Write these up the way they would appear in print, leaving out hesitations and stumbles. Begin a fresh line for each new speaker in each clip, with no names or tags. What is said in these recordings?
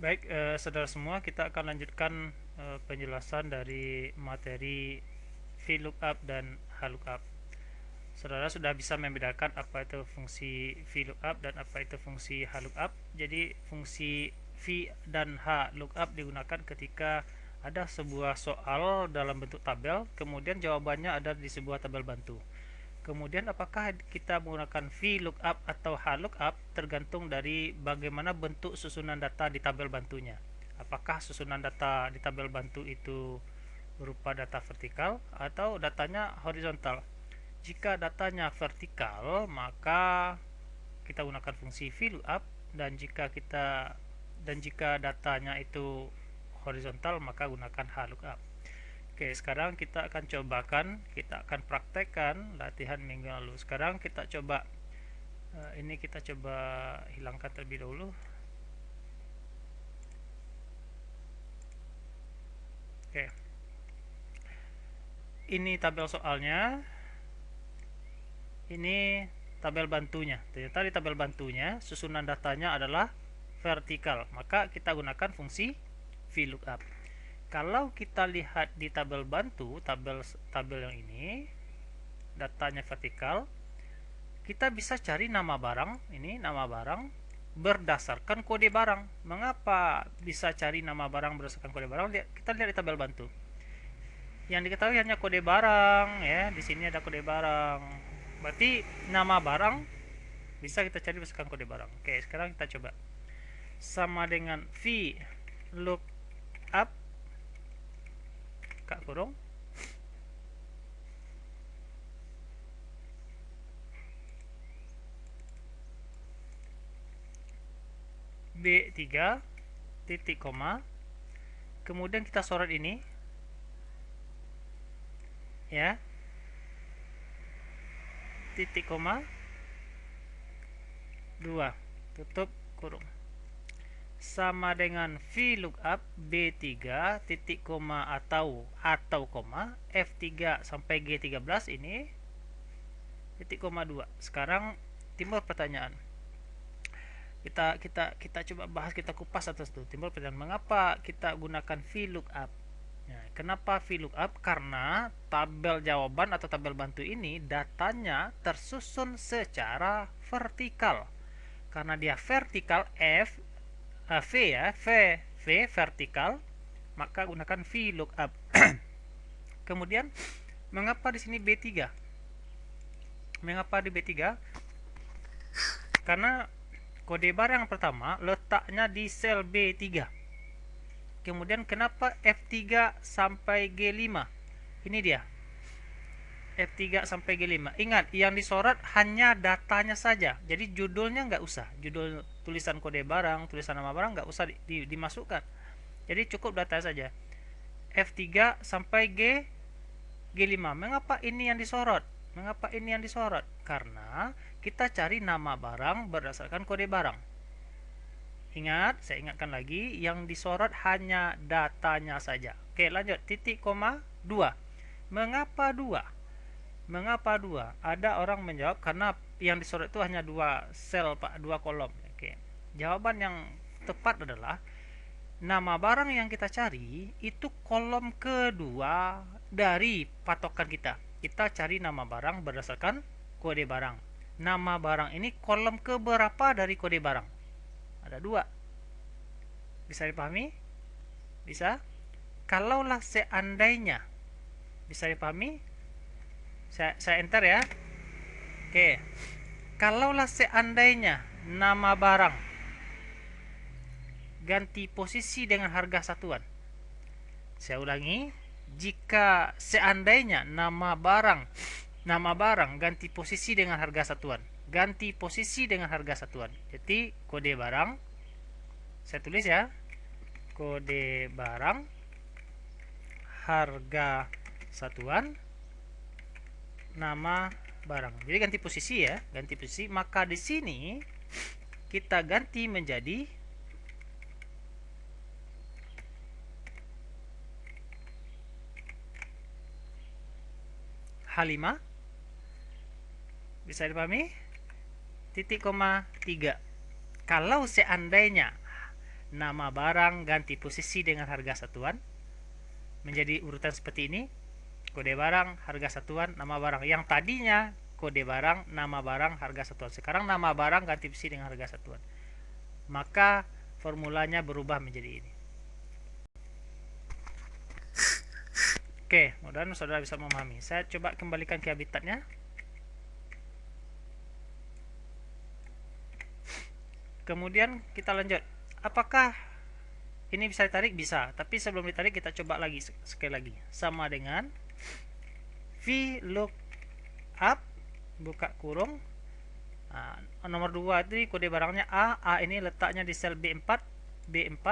Baik, saudara semua, kita akan lanjutkan penjelasan dari materi VLOOKUP dan HLOOKUP. Saudara sudah bisa membedakan apa itu fungsi VLOOKUP dan apa itu fungsi HLOOKUP. Jadi fungsi V dan H lookup digunakan ketika ada sebuah soal dalam bentuk tabel, kemudian jawabannya ada di sebuah tabel bantu. Kemudian apakah kita menggunakan VLOOKUP atau HLOOKUP tergantung dari bagaimana bentuk susunan data di tabel bantunya. Apakah susunan data di tabel bantu itu berupa data vertikal atau datanya horizontal. Jika datanya vertikal, maka kita gunakan fungsi VLOOKUP, dan jika datanya itu horizontal, maka gunakan HLOOKUP. Oke, sekarang kita akan praktekkan latihan minggu lalu. Sekarang kita coba ini kita coba hilangkan terlebih dahulu. Oke. Ini tabel soalnya. Ini tabel bantunya. Ternyata di tabel bantunya susunan datanya adalah vertikal. Maka kita gunakan fungsi VLOOKUP. Kalau kita lihat di tabel bantu, tabel yang ini datanya vertikal, kita bisa cari nama barang, ini nama barang berdasarkan kode barang. Mengapa bisa cari nama barang berdasarkan kode barang? Kita lihat di tabel bantu. Yang diketahui hanya kode barang, ya. Di sini ada kode barang. Berarti nama barang bisa kita cari berdasarkan kode barang. Oke, sekarang kita coba. Sama dengan VLOOKUP kak kurung B3 titik koma, kemudian kita sorot ini, ya, titik koma 2 tutup kurung, sama dengan VLOOKUP B3 titik koma atau koma F3 sampai G13 ini titik koma 2. Sekarang timbul pertanyaan. Kita coba bahas, kita kupas atas itu. Timbul pertanyaan, mengapa kita gunakan VLOOKUP? Nah, kenapa VLOOKUP? Karena tabel jawaban atau tabel bantu ini datanya tersusun secara vertikal. Karena dia vertikal, V vertikal, maka gunakan VLOOKUP. Kemudian mengapa di sini B3? Mengapa di B3? Karena kode barang pertama letaknya di sel B3. Kemudian kenapa F3 sampai G5? Ini dia. F3 sampai G5. Ingat, yang disorot hanya datanya saja. Jadi judulnya nggak usah. Judul tulisan kode barang, tulisan nama barang nggak usah dimasukkan. Jadi cukup data saja. F3 sampai G5. Mengapa ini yang disorot? Mengapa ini yang disorot? Karena kita cari nama barang berdasarkan kode barang. Ingat, saya ingatkan lagi, yang disorot hanya datanya saja. Oke, lanjut. Titik koma 2. Mengapa 2? Mengapa 2? Ada orang menjawab karena yang disorot itu hanya 2 sel, Pak, 2 kolom. Oke. Jawaban yang tepat adalah nama barang yang kita cari itu kolom kedua dari patokan kita. Kita cari nama barang berdasarkan kode barang. Nama barang ini kolom keberapa dari kode barang? Ada 2. Bisa dipahami? Bisa? Kalaulah seandainya, bisa dipahami? Saya enter ya. Oke. Kalaulah seandainya nama barang ganti posisi dengan harga satuan. Saya ulangi, jika seandainya nama barang ganti posisi dengan harga satuan. Ganti posisi dengan harga satuan. Jadi kode barang, saya tulis ya. Kode barang harga satuan nama barang. Jadi ganti posisi ya, ganti posisi. Maka di sini kita ganti menjadi H5. Bisa dipahami? Titik koma 3. Kalau seandainya nama barang ganti posisi dengan harga satuan menjadi urutan seperti ini. Kode barang, harga satuan, nama barang. Yang tadinya kode barang, nama barang, harga satuan. Sekarang nama barang ganti posisi dengan harga satuan. Maka formulanya berubah menjadi ini. Oke, mudah-mudahan saudara bisa memahami. Saya coba kembalikan ke habitatnya. Kemudian kita lanjut. Apakah ini bisa ditarik? Bisa. Tapi sebelum ditarik kita coba lagi sekali lagi. Sama dengan VLOOKUP buka kurung. Nah, nomor 2 itu kode barangnya A. A ini letaknya di sel B4. B4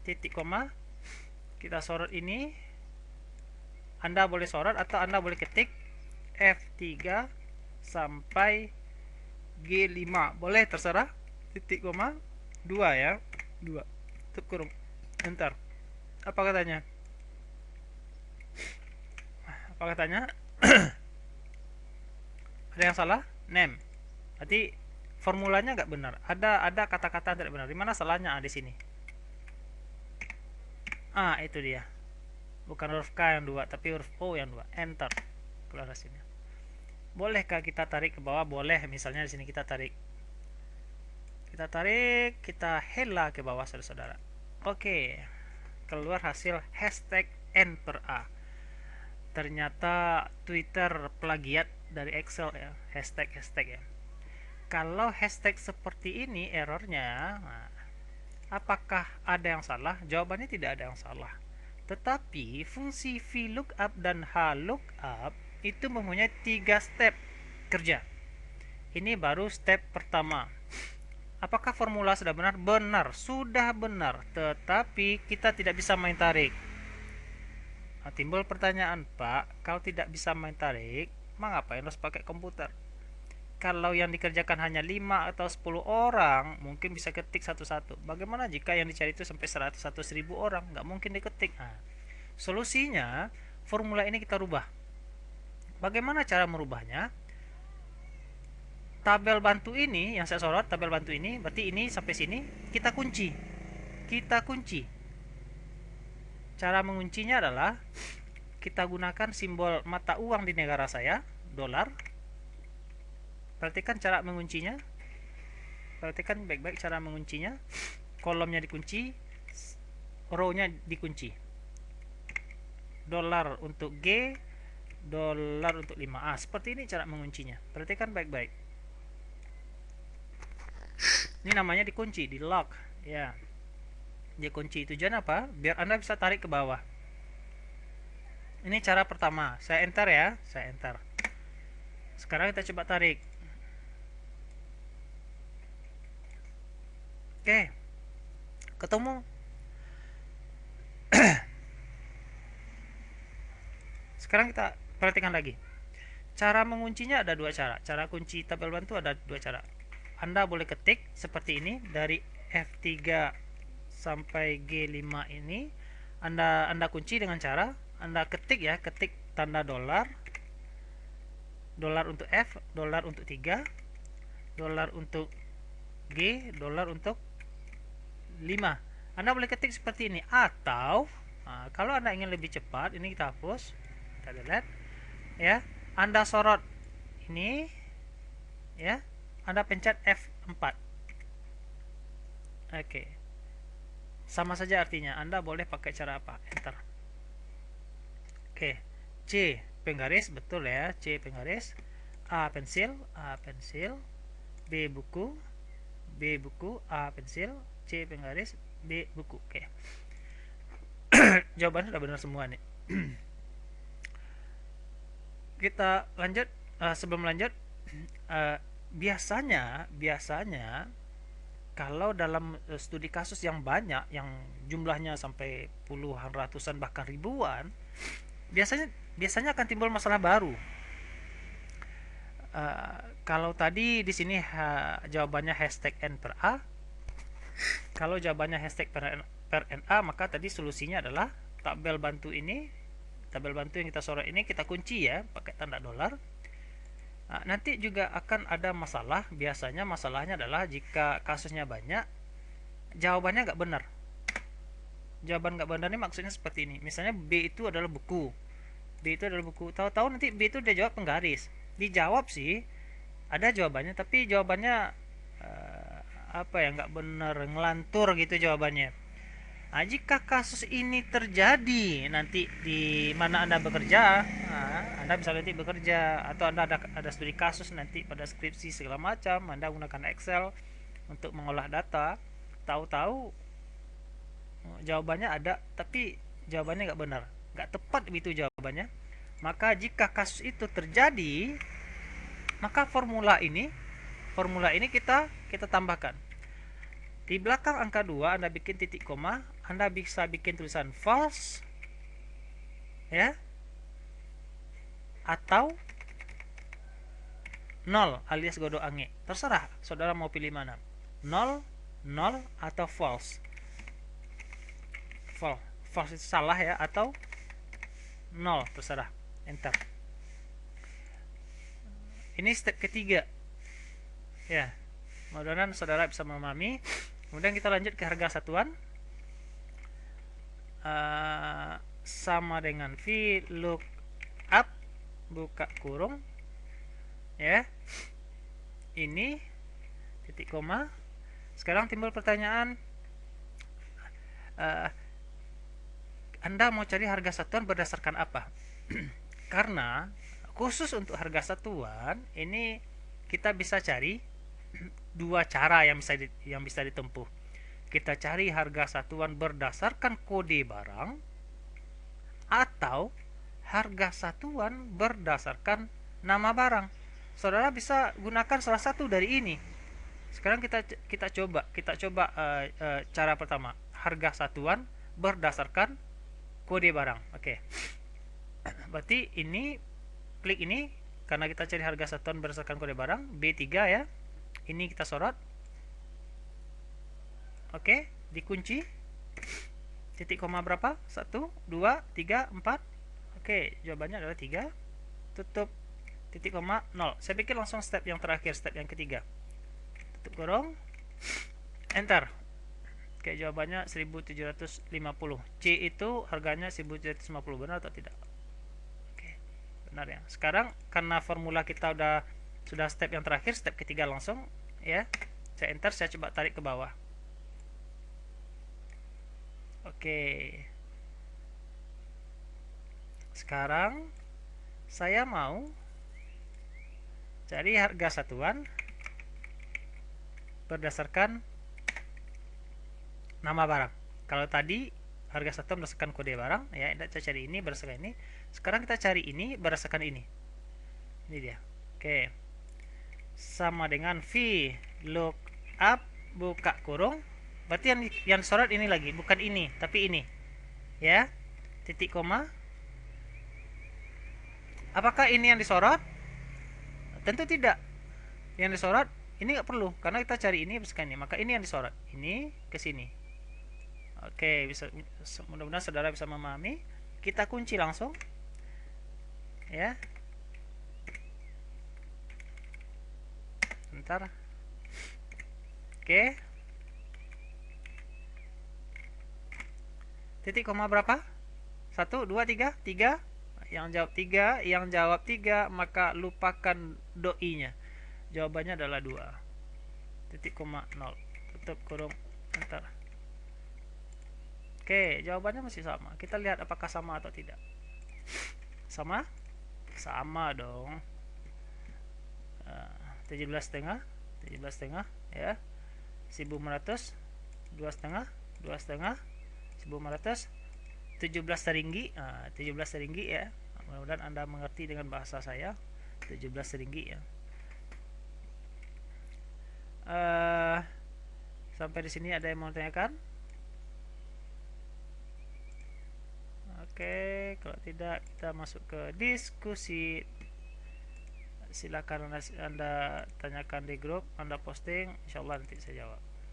titik koma. Kita sorot ini. Anda boleh sorot atau Anda boleh ketik F3 sampai G5. Boleh, terserah. Titik koma 2 ya. 2. Tutup kurung. Enter. Apa katanya? Apa katanya? Ada yang salah? Name. Berarti formulanya nggak benar. Ada kata-kata tidak benar. Di mana salahnya? Di sini. Itu dia. Bukan huruf K yang 2, tapi huruf O yang 2. Enter. Keluar hasilnya. Bolehkah kita tarik ke bawah? Boleh. Misalnya di sini kita tarik. Kita hela ke bawah, saudara-saudara. Oke. Keluar hasil hashtag N per A. Ternyata Twitter plagiat dari Excel ya. Hashtag ya. Kalau hashtag seperti ini errornya, apakah ada yang salah? Jawabannya tidak ada yang salah. Tetapi fungsi VLOOKUP dan HLOOKUP itu mempunyai 3 step kerja. Ini baru step pertama. Apakah formula sudah benar? Benar, sudah benar. Tetapi kita tidak bisa main tarik. Timbul pertanyaan, Pak, kalau tidak bisa main tarik, mengapa harus pakai komputer? Kalau yang dikerjakan hanya 5 atau 10 orang, mungkin bisa ketik satu-satu. Bagaimana jika yang dicari itu sampai 100 atau 1000 orang? Nggak mungkin diketik. Solusinya, formula ini kita rubah. Bagaimana cara merubahnya? Tabel bantu ini, yang saya sorot, tabel bantu ini, berarti ini sampai sini, kita kunci. Cara menguncinya adalah, kita gunakan simbol mata uang di negara saya, dolar. Perhatikan cara menguncinya. Perhatikan baik-baik cara menguncinya. Kolomnya dikunci, row-nya dikunci. Dolar untuk G, dolar untuk 5. Seperti ini cara menguncinya. Perhatikan baik-baik. Ini namanya dikunci, di lock, ya. Dikunci. Tujuan apa? Biar Anda bisa tarik ke bawah. Ini cara pertama. Saya enter ya, saya enter. Sekarang kita coba tarik. Oke, ketemu. Sekarang kita perhatikan lagi. Cara menguncinya ada 2 cara. Cara kunci tabel bantu ada 2 cara. Anda boleh ketik seperti ini dari F3 sampai G5 ini. Anda kunci dengan cara Anda ketik ya, ketik tanda dolar. Dolar untuk F, dolar untuk 3, dolar untuk G, dolar untuk 5. Anda boleh ketik seperti ini, atau kalau Anda ingin lebih cepat, ini kita hapus, kita delete ya. Anda sorot ini ya, Anda pencet F4. Oke. Sama saja artinya. Anda boleh pakai cara apa? Enter. Oke. C penggaris, betul ya, C penggaris. A pensil, B buku, A pensil, C penggaris, B buku. Oke. Jawabannya sudah benar semua nih. Kita lanjut. Sebelum lanjut, biasanya kalau dalam studi kasus yang banyak, yang jumlahnya sampai puluhan, ratusan, bahkan ribuan, biasanya akan timbul masalah baru. Kalau tadi di sini jawabannya hashtag N per A, kalau jawabannya hashtag per NA, maka tadi solusinya adalah tabel bantu ini, tabel bantu yang kita sorot ini kita kunci ya pakai tanda dolar. Nanti juga akan ada masalah. Biasanya masalahnya adalah jika kasusnya banyak, jawabannya nggak benar. Jawaban nggak benar ini maksudnya seperti ini. Misalnya B itu adalah buku. B itu adalah buku. Tahu-tahu nanti B itu dia jawab penggaris. Dijawab sih, ada jawabannya, tapi jawabannya apa ya, nggak benar, ngelantur gitu jawabannya. Nah, jika kasus ini terjadi nanti di mana Anda bekerja, Anda bisa nanti bekerja atau Anda ada studi kasus nanti pada skripsi segala macam, Anda menggunakan Excel untuk mengolah data, tahu-tahu jawabannya ada tapi jawabannya nggak benar, nggak tepat begitu jawabannya. Maka jika kasus itu terjadi, maka formula ini kita tambahkan. Di belakang angka 2 Anda bikin titik koma, Anda bisa bikin tulisan false ya, atau 0 alias godo ange. Terserah saudara mau pilih mana. 0, 0 atau false. False itu salah ya, atau 0, terserah. Enter. Ini step ketiga. Ya. Mudah-mudahan saudara bisa memahami. Kemudian kita lanjut ke harga satuan. Sama dengan V look up buka kurung ya, ini titik koma. Sekarang timbul pertanyaan, Anda mau cari harga satuan berdasarkan apa? Karena khusus untuk harga satuan ini kita bisa cari dua cara yang bisa ditempuh. Kita cari harga satuan berdasarkan kode barang, atau harga satuan berdasarkan nama barang. Saudara bisa gunakan salah satu dari ini. Sekarang kita coba cara pertama, harga satuan berdasarkan kode barang. Oke. Berarti ini klik ini karena kita cari harga satuan berdasarkan kode barang B3 ya. Ini kita sorot. Oke, dikunci. Titik koma berapa? 1, 2, 3, 4. Oke, jawabannya adalah 3. Tutup titik koma 0. Saya pikir langsung step yang terakhir, step yang ketiga. Tutup kurung. Enter. Oke, jawabannya 1750. C itu harganya 1750, benar atau tidak? Oke, benar ya. Sekarang karena formula kita sudah step yang terakhir, step ketiga langsung ya. Saya enter, saya coba tarik ke bawah. Oke. Sekarang saya mau cari harga satuan berdasarkan nama barang. Kalau tadi harga satuan berdasarkan kode barang ya, kita cari ini berdasarkan ini. Sekarang kita cari ini berdasarkan ini. Ini dia. Oke. Sama dengan V look up buka kurung. Berarti yang sorot ini lagi, bukan ini, tapi ini. Ya. Titik koma. Apakah ini yang disorot? Tentu tidak. Yang disorot ini nggak perlu karena kita cari ini berdasarkan ini. Maka ini yang disorot. Ini ke sini. Oke, mudah-mudahan saudara bisa memahami. Kita kunci langsung. Ya. Bentar. Oke. Titik koma berapa? 1, 2, 3. 3. Yang jawab 3, yang jawab 3, maka lupakan doi-nya. Jawabannya adalah 2. Titik koma 0. Tutup kurung. Enter. Oke, jawabannya masih sama. Kita lihat apakah sama atau tidak. Sama? Sama dong. 17,5, 17,5 ya. 1.500, 2,5, 2,5, 1.500, 17 seringgi. 17 seringgi ya. Mudah-mudahan Anda mengerti dengan bahasa saya. 17 seringgi ya. Sampai di sini ada yang mau tanyakan? Oke, kalau tidak kita masuk ke diskusi. Silakan Anda tanyakan di grup, Anda posting, insyaallah nanti saya jawab.